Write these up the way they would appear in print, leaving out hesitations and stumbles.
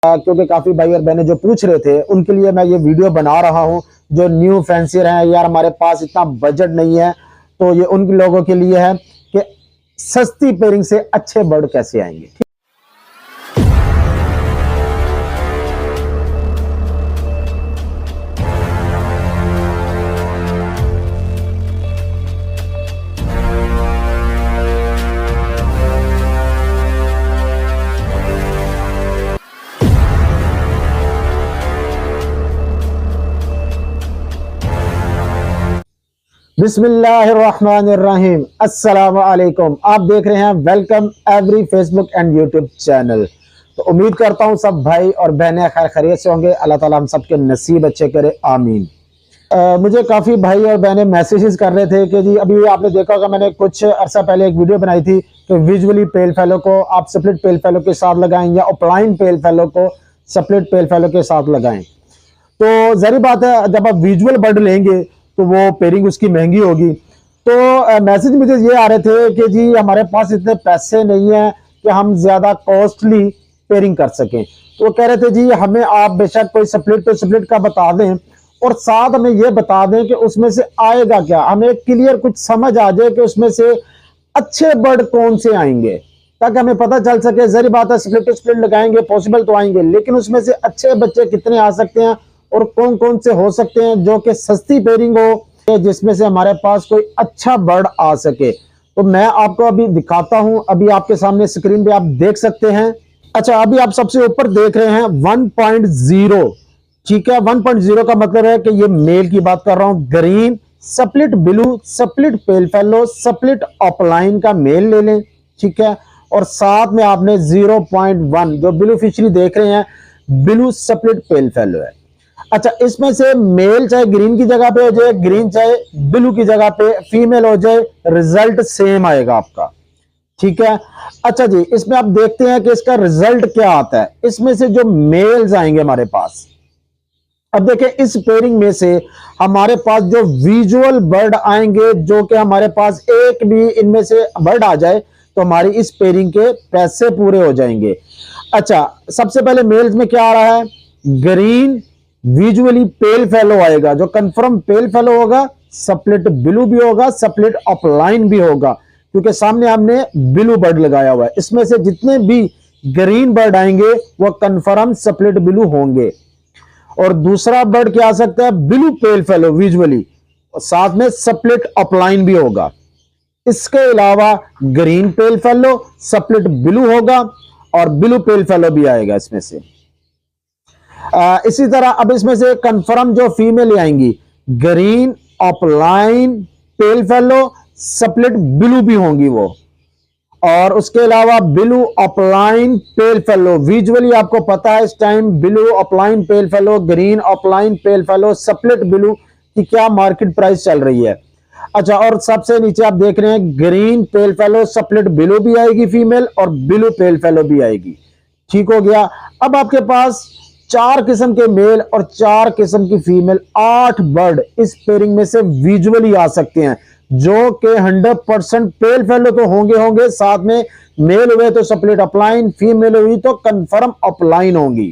क्योंकि काफी भाई और बहनें जो पूछ रहे थे उनके लिए मैं ये वीडियो बना रहा हूँ। जो न्यू फैंसियर हैं, यार हमारे पास इतना बजट नहीं है, तो ये उन लोगों के लिए है कि सस्ती पेयरिंग से अच्छे बर्ड कैसे आएंगे। बिस्मिल्लाहिर्रहमानिर्रहीम, अस्सलाम वालेकुम। आप देख रहे हैं welcome every Facebook and YouTube channel. तो उम्मीद करता हूं सब भाई और बहनें खैर खैरियत से होंगे। अल्लाह ताला हम सबके नसीब अच्छे करे, आमीन। मुझे काफ़ी भाई और बहनें मैसेजेस कर रहे थे कि जी अभी आपने देखा होगा, मैंने कुछ अरसा पहले एक वीडियो बनाई थी कि विजुअली पेल फेलो को आप स्प्लिट पेल फेलो के साथ लगाएं या ऑफलाइन पेल फेलो को स्प्लिट पेल फेलो के साथ लगाएं। तो जरी बात है, जब आप विजुअल बर्ड लेंगे तो वो पेयरिंग उसकी महंगी होगी। तो मैसेज मुझे ये आ रहे थे कि जी हमारे पास इतने पैसे नहीं है कि हम ज्यादा कॉस्टली पेयरिंग कर सकें। तो वो कह रहे थे जी हमें आप बेशक कोई स्प्लिट तो स्प्लिट का बता दें और साथ हमें ये बता दें कि उसमें से आएगा क्या, हमें क्लियर कुछ समझ आ जाए कि उसमें से अच्छे बर्ड कौन से आएंगे, ताकि हमें पता चल सके। जरी बात है, स्प्लिट तो स्प्लिट लगाएंगे पॉसिबल तो आएंगे, लेकिन उसमें से अच्छे बच्चे कितने आ सकते हैं और कौन कौन से हो सकते हैं जो कि सस्ती पेयरिंग हो, जिसमें से हमारे पास कोई अच्छा बर्ड आ सके। तो मैं आपको अभी दिखाता हूं, अभी आपके सामने स्क्रीन पे आप देख सकते हैं। अच्छा, अभी आप सबसे ऊपर देख रहे हैं 1.0, ठीक है। 1.0 का मतलब है कि ये मेल की बात कर रहा हूं। ग्रीन स्प्लिट ब्लू स्प्लिट पेल फेलो स्प्लिट ऑफलाइन का मेल ले लें, ठीक है। और साथ में आपने 0.1 जो ब्लू फिशरी देख रहे हैं, ब्लू स्प्लिट पेल फेलो है। अच्छा, इसमें से मेल चाहे ग्रीन की जगह पे हो जाए, ग्रीन चाहे ब्लू की जगह पे फीमेल हो जाए, रिजल्ट सेम आएगा आपका, ठीक है। अच्छा जी, इसमें आप देखते हैं कि इसका रिजल्ट क्या आता है। इसमें से जो मेल्स आएंगे हमारे पास, अब देखें इस पेयरिंग में से हमारे पास जो विजुअल बर्ड आएंगे, जो कि हमारे पास एक भी इनमें से बर्ड आ जाए तो हमारी इस पेयरिंग के पैसे पूरे हो जाएंगे। अच्छा, सबसे पहले मेल्स में क्या आ रहा है, ग्रीन विजुअली पेल फेलो आएगा, जो कंफर्म पेल फेलो होगा। स्प्लिट ब्लू भी होगा, स्प्लिट ऑफलाइन भी होगा, क्योंकि सामने हमने ब्लू बर्ड लगाया हुआ है। इसमें से जितने भी ग्रीन बर्ड आएंगे वो कंफर्म स्प्लिट ब्लू होंगे। और दूसरा बर्ड क्या आ सकता है, ब्लू पेल फेलो विजुअली, और साथ में स्प्लिट ऑफलाइन भी होगा। इसके अलावा ग्रीन पेल फेलो स्प्लिट ब्लू होगा और ब्लू पेल फेलो भी आएगा इसमें से। इसी तरह अब इसमें से कंफर्म जो फीमेल आएंगी, ग्रीन ऑफलाइन पेल फेलो स्प्लिट ब्लू भी होंगी वो। और उसके अलावा ब्लू ऑफलाइन पेल फेलो विजुअली आपको पता है इस टाइम ब्लू ऑफलाइन पेल फेलो ग्रीन ऑफलाइन पेल फेलो स्प्लिट ब्लू की क्या मार्केट प्राइस चल रही है। अच्छा, और सबसे नीचे आप देख रहे हैं ग्रीन पेल फेलो स्प्लिट ब्लू भी आएगी फीमेल और ब्लू पेल फेलो भी आएगी, ठीक हो गया। अब आपके पास 4 किस्म के मेल और 4 किस्म की फीमेल, 8 बर्ड इस पेयरिंग में से विजुअली आ सकते हैं, जो कि 100% पेल फेलो तो होंगे, साथ में मेल हुए तो स्प्लिट ऑफलाइन, फीमेल हुई तो कंफर्म ऑफलाइन होंगी।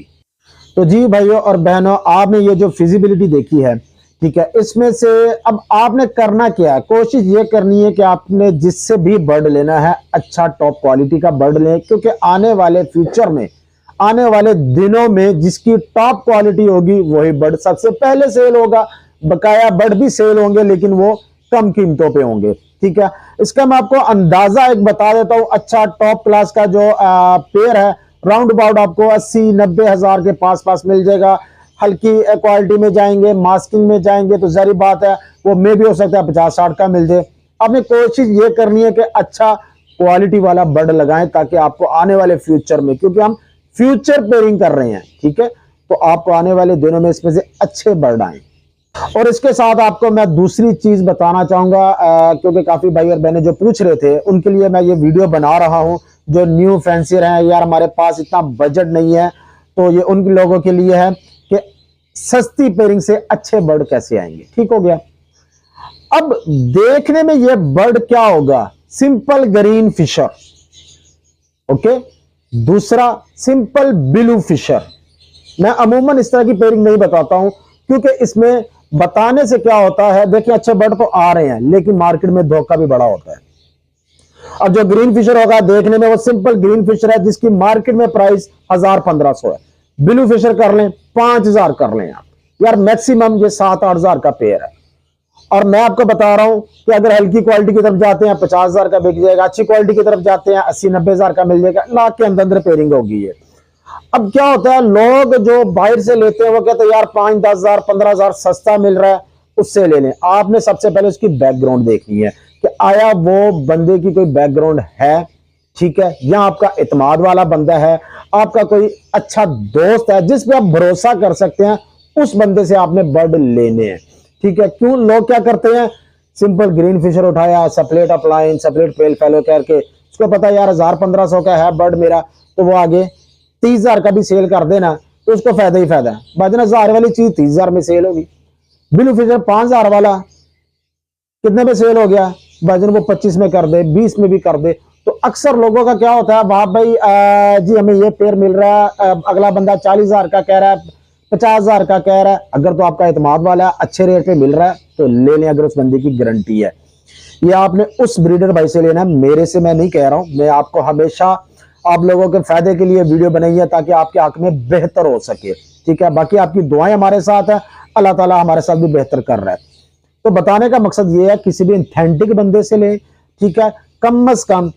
तो जी भाइयों और बहनों, आपने ये जो फिजिबिलिटी देखी है, ठीक है, इसमें से अब आपने करना क्या है, कोशिश ये करनी है कि आपने जिससे भी बर्ड लेना है अच्छा टॉप क्वालिटी का बर्ड लें, क्योंकि आने वाले फ्यूचर में, आने वाले दिनों में जिसकी टॉप क्वालिटी होगी वही बर्ड सबसे पहले सेल होगा। बकाया बर्ड भी सेल होंगे लेकिन वो कम कीमतों पे होंगे, ठीक है। इसका मैं आपको अंदाजा एक बता देता हूं। अच्छा टॉप क्लास का जो पेयर है, राउंड अबाउट आपको 80-90 हजार के पास पास मिल जाएगा। हल्की क्वालिटी में जाएंगे, मास्किंग में जाएंगे तो जरी बात है वो मे भी हो सकता है 50-60 का मिल जाए। आपने कोशिश ये करनी है कि अच्छा क्वालिटी वाला बर्ड लगाएं, ताकि आपको आने वाले फ्यूचर में, क्योंकि हम फ्यूचर पेयरिंग कर रहे हैं, ठीक है, तो आपको आने वाले दिनों में इसमें से अच्छे बर्ड आए। और इसके साथ आपको मैं दूसरी चीज बताना चाहूंगा, क्योंकि काफी भाई और बहनें जो पूछ रहे थे उनके लिए मैं ये वीडियो बना रहा हूं। जो न्यू फैंसियर हैं, यार हमारे पास इतना बजट नहीं है, तो ये उन लोगों के लिए है कि सस्ती पेयरिंग से अच्छे बर्ड कैसे आएंगे, ठीक हो गया। अब देखने में ये बर्ड क्या होगा, सिंपल ग्रीन फिशर, ओके। दूसरा सिंपल ब्लू फिशर, मैं अमूमन इस तरह की पेयरिंग नहीं बताता हूं, क्योंकि इसमें बताने से क्या होता है, देखिए अच्छे बर्ड तो आ रहे हैं लेकिन मार्केट में धोखा भी बड़ा होता है। अब जो ग्रीन फिशर होगा देखने में वो सिंपल ग्रीन फिशर है जिसकी मार्केट में प्राइस 1000-1500 है। ब्लू फिशर कर लें 5000 कर लें आप, यार मैक्सिमम ये 7-8 हजार का पेयर है। और मैं आपको बता रहा हूं कि अगर हल्की क्वालिटी की तरफ जाते हैं 50,000 का बिक जाएगा, अच्छी क्वालिटी की तरफ जाते हैं 80-90 हजार का मिल जाएगा, लाख के अंदर पेयरिंग होगी ये। अब क्या होता है, लोग जो बाहर से लेते हैं वो कहते हैं यार 5-10 हजार 15 हजार सस्ता मिल रहा है उससे ले लें। आपने सबसे पहले उसकी बैकग्राउंड देखनी है कि आया वो बंदे की कोई बैकग्राउंड है, ठीक है, या आपका इत्मीनान वाला बंदा है, आपका कोई अच्छा दोस्त है जिस पे आप भरोसा कर सकते हैं, उस बंदे से आपने बर्ड लेने हैं, ठीक है। क्यों लोग क्या करते हैं, सिंपल ग्रीन फिशर उठाया, सप्लेट अपलाइन, सप्लेट पेल फेलो करके, उसको पता है यार 1000-1500 का है बर्ड मेरा, तो वो आगे 30,000 का भी सेल कर देना तो उसको फायदा ही फायदा है। बाजना 1000 वाली चीज 30,000 में सेल होगी। ब्लू फिशर 5000 वाला कितने में सेल हो गया, बाजन वो 25 में कर दे, 20 में भी कर दे। तो अक्सर लोगों का क्या होता है, वाह भाई जी हमें ये पेयर मिल रहा है, अगला बंदा 40,000 का कह रहा है, 50,000 का कह रहा है, अगर तो आपका इत्मीनान वाला है, अच्छे रेट पे मिल रहा है तो ले लें, अगर उस बंदे की गारंटी है। ये आपने उस ब्रीडर भाई से लेना है, मेरे से मैं नहीं कह रहा हूं। मैं आपको हमेशा आप लोगों के फायदे के लिए वीडियो बनाई है ताकि आपके हक में बेहतर हो सके, ठीक है। बाकी आपकी दुआएं हमारे साथ है, अल्लाह ताला हमारे साथ भी बेहतर कर रहा है। तो बताने का मकसद ये है किसी भी ऑथेंटिक बंदे से ले, ठीक है। कम से कम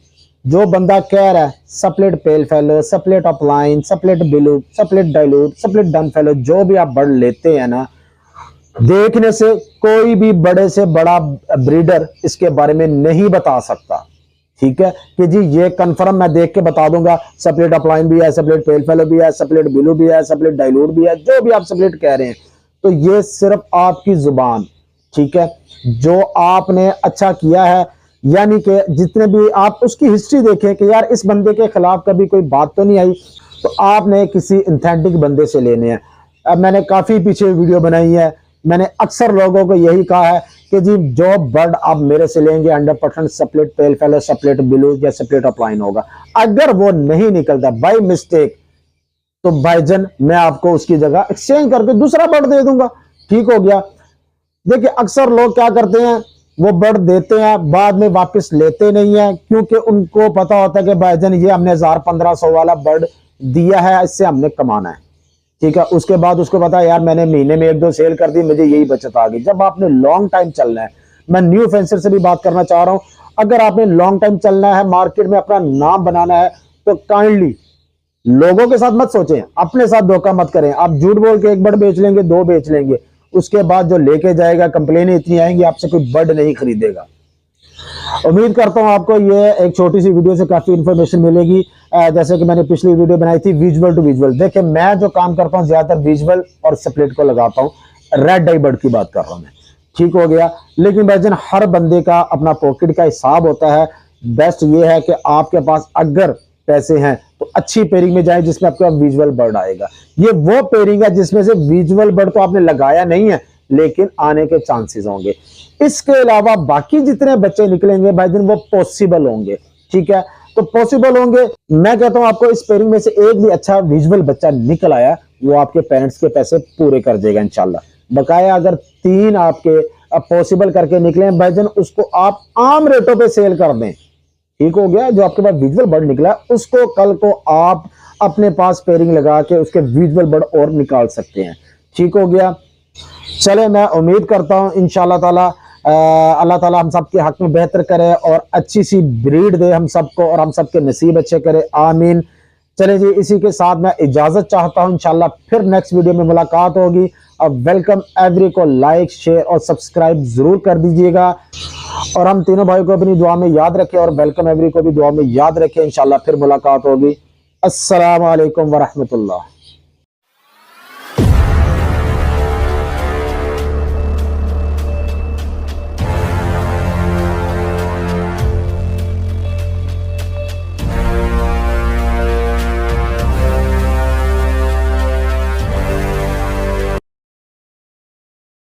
जो बंदा कह रहा है सप्लेट पेल fellow, सप्लेट upline, सप्लेट blue, सप्लेट dilute, सप्लेट done fellow, जो भी आप बर्ड लेते हैं ना, देखने से कोई भी बड़े से बड़ा ब्रीडर इसके बारे में नहीं बता सकता, ठीक है, कि जी ये कंफर्म मैं देख के बता दूंगा सप्लेट अपलाइन भी है, सप्लेट पेल फेलो भी है, सप्लेट ब्लू भी है, सप्लेट डाइल्यूट भी है, जो भी आप सप्लेट कह रहे हैं। तो ये सिर्फ आपकी जुबान, ठीक है, जो आपने अच्छा किया है, यानी कि जितने भी आप उसकी हिस्ट्री देखें कि यार इस बंदे के खिलाफ कभी कोई बात तो नहीं आई, तो आपने किसी ऑथेंटिक बंदे से लेने हैं। अब मैंने काफी पीछे वीडियो बनाई है, मैंने अक्सर लोगों को यही कहा है कि जी जो बर्ड आप मेरे से लेंगे 100% सप्लेट पेल फेलो, सप्लेट ब्लू या सप्लेट अपलाइन होगा। अगर वो नहीं निकलता बाय मिस्टेक तो भाईजन मैं आपको उसकी जगह एक्सचेंज करके दूसरा बर्ड दे दूंगा, ठीक हो गया। देखिए अक्सर लोग क्या करते हैं, वो बर्ड देते हैं बाद में वापस लेते नहीं है, क्योंकि उनको पता होता है कि भाईजन ये हमने 1000-1500 वाला बर्ड दिया है, इससे हमने कमाना है, ठीक है। उसके बाद उसको पता है यार मैंने महीने में 1-2 सेल कर दी, मुझे यही बचत आ गई। जब आपने लॉन्ग टाइम चलना है, मैं न्यू फेंसर से भी बात करना चाह रहा हूं, अगर आपने लॉन्ग टाइम चलना है, मार्केट में अपना नाम बनाना है, तो काइंडली लोगों के साथ मत सोचें, अपने साथ धोखा मत करें। आप झूठ बोल के एक बर्ड बेच लेंगे, 2 बेच लेंगे, उसके बाद जो लेके जाएगा कंप्लेनें इतनी आएंगी आपसे कोई बर्ड नहीं खरीदेगा। उम्मीद करता हूं आपको ये एक छोटी सी वीडियो से काफी इंफॉर्मेशन मिलेगी। जैसे कि मैंने पिछली वीडियो बनाई थी विजुअल टू विजुअल, देखिए मैं जो काम करता हूं ज्यादातर विजुअल और सप्लेट को लगाता हूं, रेड आई बर्ड की बात कर रहा हूं मैं, ठीक हो गया। लेकिन भाईजान हर बंदे का अपना पॉकेट का हिसाब होता है। बेस्ट ये है कि आपके पास अगर पैसे हैं तो अच्छी पेयरिंग में जाए जिसमें आपका विजुअल बर्ड आएगा। ये वो पेयरिंग है जिसमें से विजुअल बर्ड तो आपने लगाया नहीं है लेकिन आने के चांसेस होंगे। इसके अलावा बाकी जितने बच्चे निकलेंगे भाईजान वो पॉसिबल होंगे, ठीक है। तो पॉसिबल होंगे, मैं कहता हूं आपको इस पेयरिंग में से एक भी अच्छा विजुअल बच्चा निकल आया वो आपके पेरेंट्स के पैसे पूरे कर देगा इंशाल्लाह। बकाया अगर 3 आपके पॉसिबल करके निकले भाईजान, उसको आप आम रेटों पे सेल कर दें, ठीक हो गया। जो आपके पास विजुअल बर्ड निकला उसको कल को आप अपने पास पेयरिंग लगा के उसके विजुअल बर्ड और निकाल सकते हैं, ठीक हो गया। चले मैं उम्मीद करता हूं इंशाल्लाह ताला अल्लाह ताला हम सब के हक में बेहतर करे और अच्छी सी ब्रीड दे हम सबको और हम सबके नसीब अच्छे करे, आमीन। चले जी इसी के साथ मैं इजाजत चाहता हूं, इंशाल्लाह फिर नेक्स्ट वीडियो में मुलाकात होगी। अब वेलकम एवरी को लाइक शेयर और सब्सक्राइब जरूर कर दीजिएगा और हम तीनों भाई को अपनी दुआ में याद रखें और वेलकम एवरी को भी दुआ में याद रखें। इंशाल्लाह फिर मुलाकात होगी। अस्सलाम वालेकुम व रहमतुल्लाह।